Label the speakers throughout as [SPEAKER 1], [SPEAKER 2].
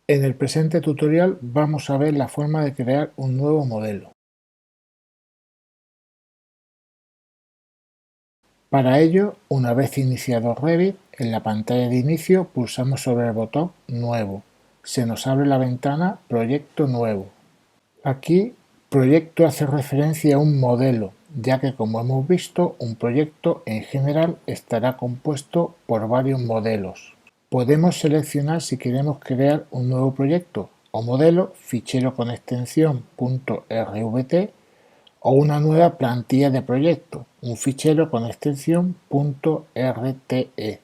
[SPEAKER 1] En el presente tutorial vamos a ver la forma de crear un nuevo modelo. Para ello, una vez iniciado Revit, en la pantalla de inicio pulsamos sobre el botón Nuevo. Se nos abre la ventana Proyecto Nuevo. Aquí, proyecto hace referencia a un modelo, ya que como hemos visto, un proyecto en general estará compuesto por varios modelos. Podemos seleccionar si queremos crear un nuevo proyecto o modelo, fichero con extensión .rvt o una nueva plantilla de proyecto, un fichero con extensión .rte.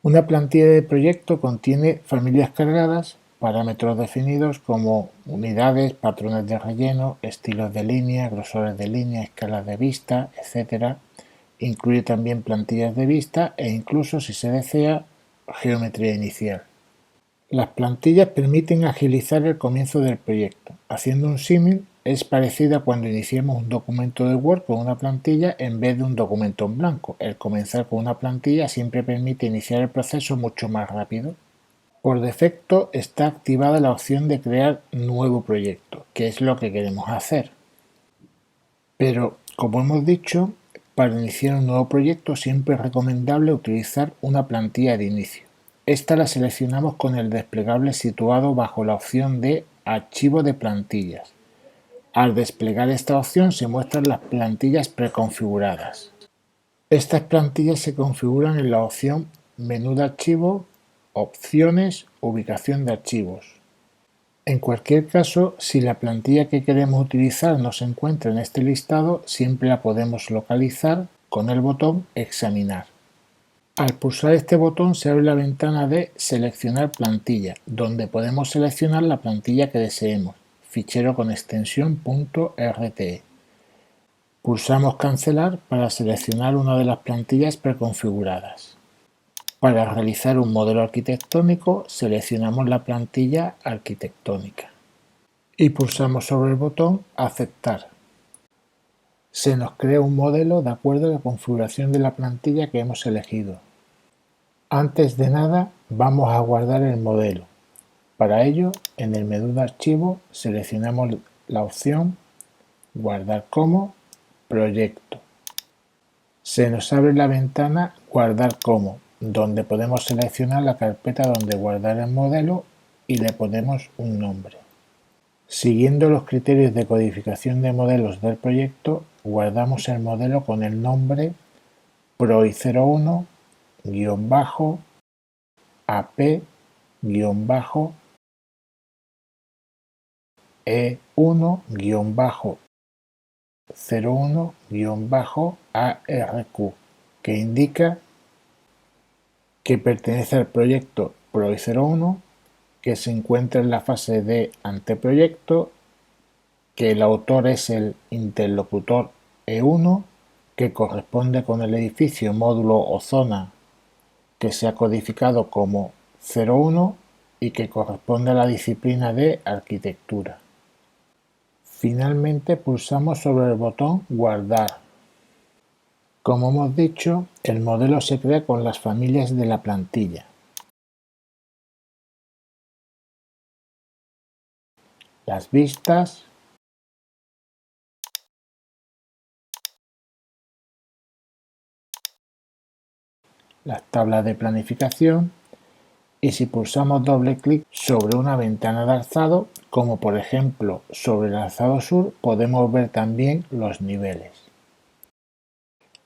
[SPEAKER 1] Una plantilla de proyecto contiene familias cargadas, parámetros definidos como unidades, patrones de relleno, estilos de línea, grosores de línea, escalas de vista, etc. Incluye también plantillas de vista e incluso, si se desea, geometría inicial. Las plantillas permiten agilizar el comienzo del proyecto. Haciendo un símil, es parecida a cuando iniciamos un documento de Word con una plantilla en vez de un documento en blanco. El comenzar con una plantilla siempre permite iniciar el proceso mucho más rápido. Por defecto está activada la opción de crear nuevo proyecto, que es lo que queremos hacer. Pero, como hemos dicho, para iniciar un nuevo proyecto siempre es recomendable utilizar una plantilla de inicio. Esta la seleccionamos con el desplegable situado bajo la opción de Archivo de plantillas. Al desplegar esta opción se muestran las plantillas preconfiguradas. Estas plantillas se configuran en la opción Menú de archivo, Opciones, Ubicación de archivos. En cualquier caso, si la plantilla que queremos utilizar no se encuentra en este listado, siempre la podemos localizar con el botón Examinar. Al pulsar este botón se abre la ventana de Seleccionar plantilla, donde podemos seleccionar la plantilla que deseemos, fichero con extensión .rte. Pulsamos Cancelar para seleccionar una de las plantillas preconfiguradas. Para realizar un modelo arquitectónico, seleccionamos la plantilla arquitectónica y pulsamos sobre el botón Aceptar. Se nos crea un modelo de acuerdo a la configuración de la plantilla que hemos elegido. Antes de nada, vamos a guardar el modelo. Para ello, en el menú de archivo seleccionamos la opción Guardar como Proyecto. Se nos abre la ventana Guardar como, donde podemos seleccionar la carpeta donde guardar el modelo y le ponemos un nombre. Siguiendo los criterios de codificación de modelos del proyecto, guardamos el modelo con el nombre PROI0-AP-E1-01-ARQ, que indica que pertenece al proyecto PROI01, que se encuentra en la fase de anteproyecto, que el autor es el interlocutor E1, que corresponde con el edificio, módulo o zona que se ha codificado como 01 y que corresponde a la disciplina de arquitectura. Finalmente pulsamos sobre el botón Guardar. Como hemos dicho, el modelo se crea con las familias de la plantilla. Las vistas, las tablas de planificación, y si pulsamos doble clic sobre una ventana de alzado, como por ejemplo sobre el alzado sur, podemos ver también los niveles.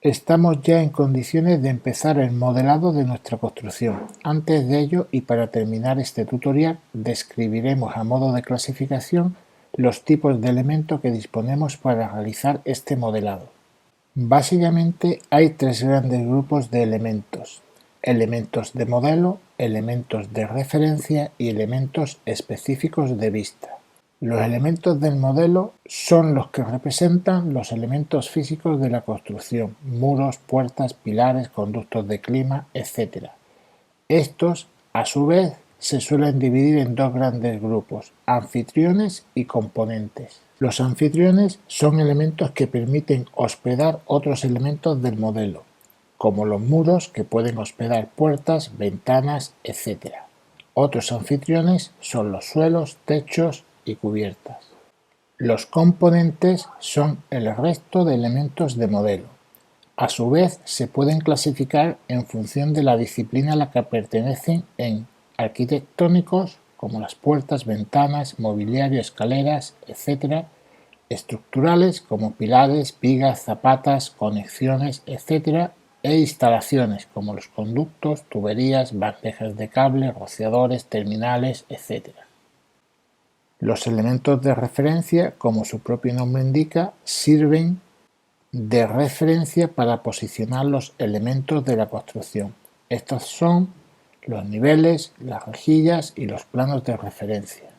[SPEAKER 1] Estamos ya en condiciones de empezar el modelado de nuestra construcción. Antes de ello y para terminar este tutorial, describiremos a modo de clasificación los tipos de elementos que disponemos para realizar este modelado. Básicamente hay tres grandes grupos de elementos: elementos de modelo, elementos de referencia y elementos específicos de vista. Los elementos del modelo son los que representan los elementos físicos de la construcción: muros, puertas, pilares, conductos de clima, etc. Estos, a su vez, se suelen dividir en dos grandes grupos: anfitriones y componentes. Los anfitriones son elementos que permiten hospedar otros elementos del modelo, como los muros, que pueden hospedar puertas, ventanas, etc. Otros anfitriones son los suelos, techos y cubiertas. Los componentes son el resto de elementos de modelo. A su vez, se pueden clasificar en función de la disciplina a la que pertenecen en arquitectónicos, como las puertas, ventanas, mobiliario, escaleras, etc., estructurales, como pilares, vigas, zapatas, conexiones, etc., e instalaciones, como los conductos, tuberías, bandejas de cable, rociadores, terminales, etc. Los elementos de referencia, como su propio nombre indica, sirven de referencia para posicionar los elementos de la construcción. Estos son los niveles, las rejillas y los planos de referencia.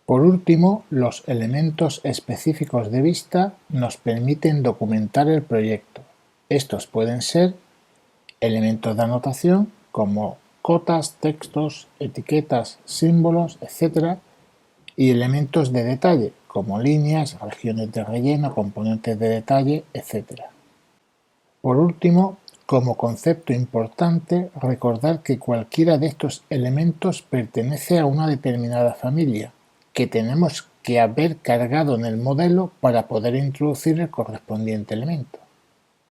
[SPEAKER 1] Por último, los elementos específicos de vista nos permiten documentar el proyecto. Estos pueden ser elementos de anotación como cotas, textos, etiquetas, símbolos, etc. y elementos de detalle como líneas, regiones de relleno, componentes de detalle, etc. Por último, como concepto importante, recordar que cualquiera de estos elementos pertenece a una determinada familia, que tenemos que haber cargado en el modelo para poder introducir el correspondiente elemento.